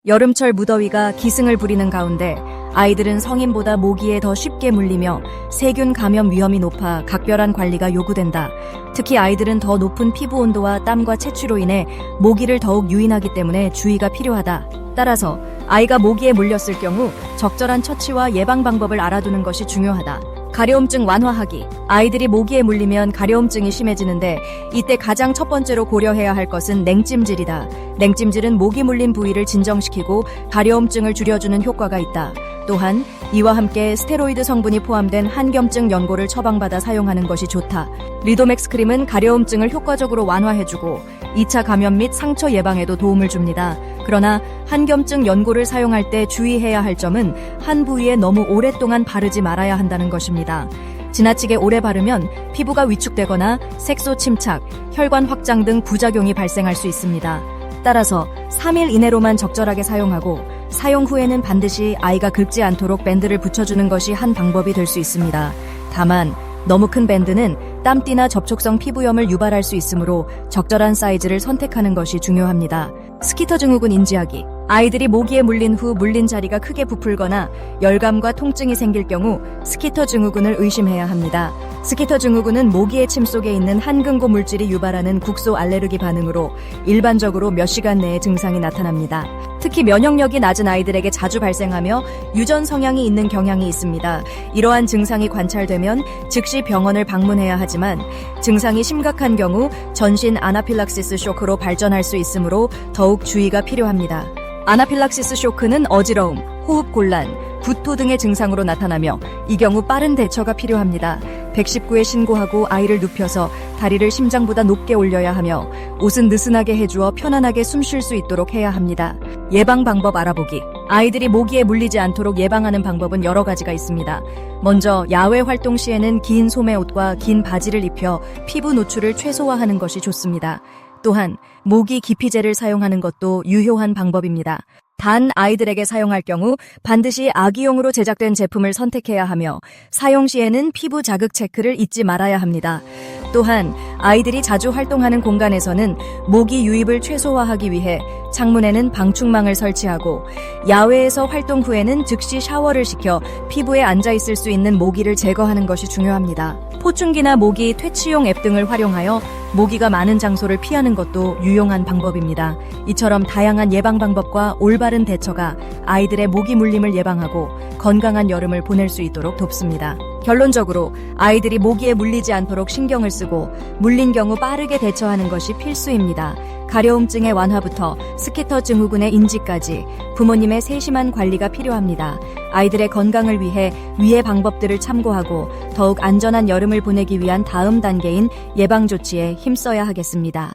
여름철 무더위가 기승을 부리는 가운데 아이들은 성인보다 모기에 더 쉽게 물리며 세균 감염 위험이 높아 각별한 관리가 요구된다. 특히 아이들은 더 높은 피부 온도와 땀과 채취로 인해 모기를 더욱 유인하기 때문에 주의가 필요하다. 따라서 아이가 모기에 물렸을 경우 적절한 처치와 예방 방법을 알아두는 것이 중요하다. 가려움증 완화하기. 아이들이 모기에 물리면 가려움증이 심해지는데 이때 가장 첫 번째로 고려해야 할 것은 냉찜질이다. 냉찜질은 모기 물린 부위를 진정시키고 가려움증을 줄여주는 효과가 있다. 또한 이와 함께 스테로이드 성분이 포함된 한겸증 연고를 처방받아 사용하는 것이 좋다. 리도맥스 크림은 가려움증을 효과적으로 완화해주고 2차 감염 및 상처 예방에도 도움을 줍니다. 그러나 한겸증 연고를 사용할 때 주의해야 할 점은 한 부위에 너무 오랫동안 바르지 말아야 한다는 것입니다. 지나치게 오래 바르면 피부가 위축되거나 색소 침착, 혈관 확장 등 부작용이 발생할 수 있습니다. 따라서 3일 이내로만 적절하게 사용하고 사용 후에는 반드시 아이가 긁지 않도록 밴드를 붙여주는 것이 한 방법이 될 수 있습니다. 다만 너무 큰 밴드는 땀띠나 접촉성 피부염을 유발할 수 있으므로 적절한 사이즈를 선택하는 것이 중요합니다. 스키터 증후군 인지하기. 아이들이 모기에 물린 후 물린 자리가 크게 부풀거나 열감과 통증이 생길 경우 스키터 증후군을 의심해야 합니다. 스키터 증후군은 모기의 침 속에 있는 한근고 물질이 유발하는 국소 알레르기 반응으로 일반적으로 몇 시간 내에 증상이 나타납니다. 특히 면역력이 낮은 아이들에게 자주 발생하며 유전 성향이 있는 경향이 있습니다. 이러한 증상이 관찰되면 즉시 병원을 방문해야 하지만 증상이 심각한 경우 전신 아나필락시스 쇼크로 발전할 수 있으므로 더욱 주의가 필요합니다. 아나필락시스 쇼크는 어지러움, 호흡 곤란, 구토 등의 증상으로 나타나며 이 경우 빠른 대처가 필요합니다. 119에 신고하고 아이를 눕혀서 다리를 심장보다 높게 올려야 하며 옷은 느슨하게 해주어 편안하게 숨 쉴 수 있도록 해야 합니다. 예방 방법 알아보기. 아이들이 모기에 물리지 않도록 예방하는 방법은 여러 가지가 있습니다. 먼저 야외 활동 시에는 긴 소매옷과 긴 바지를 입혀 피부 노출을 최소화하는 것이 좋습니다. 또한 모기 기피제를 사용하는 것도 유효한 방법입니다. 단 아이들에게 사용할 경우 반드시 아기용으로 제작된 제품을 선택해야 하며 사용 시에는 피부 자극 체크를 잊지 말아야 합니다. 또한 아이들이 자주 활동하는 공간에서는 모기 유입을 최소화하기 위해 창문에는 방충망을 설치하고 야외에서 활동 후에는 즉시 샤워를 시켜 피부에 앉아있을 수 있는 모기를 제거하는 것이 중요합니다. 포충기나 모기 퇴치용 앱 등을 활용하여 모기가 많은 장소를 피하는 것도 유용한 방법입니다. 이처럼 다양한 예방 방법과 올바른 대처가 아이들의 모기 물림을 예방하고 건강한 여름을 보낼 수 있도록 돕습니다. 결론적으로 아이들이 모기에 물리지 않도록 신경을 쓰고 물린 경우 빠르게 대처하는 것이 필수입니다. 가려움증의 완화부터 스키터 증후군의 인지까지 부모님의 세심한 관리가 필요합니다. 아이들의 건강을 위해 위의 방법들을 참고하고 더욱 안전한 여름을 보내기 위한 다음 단계인 예방 조치에 힘써야 하겠습니다.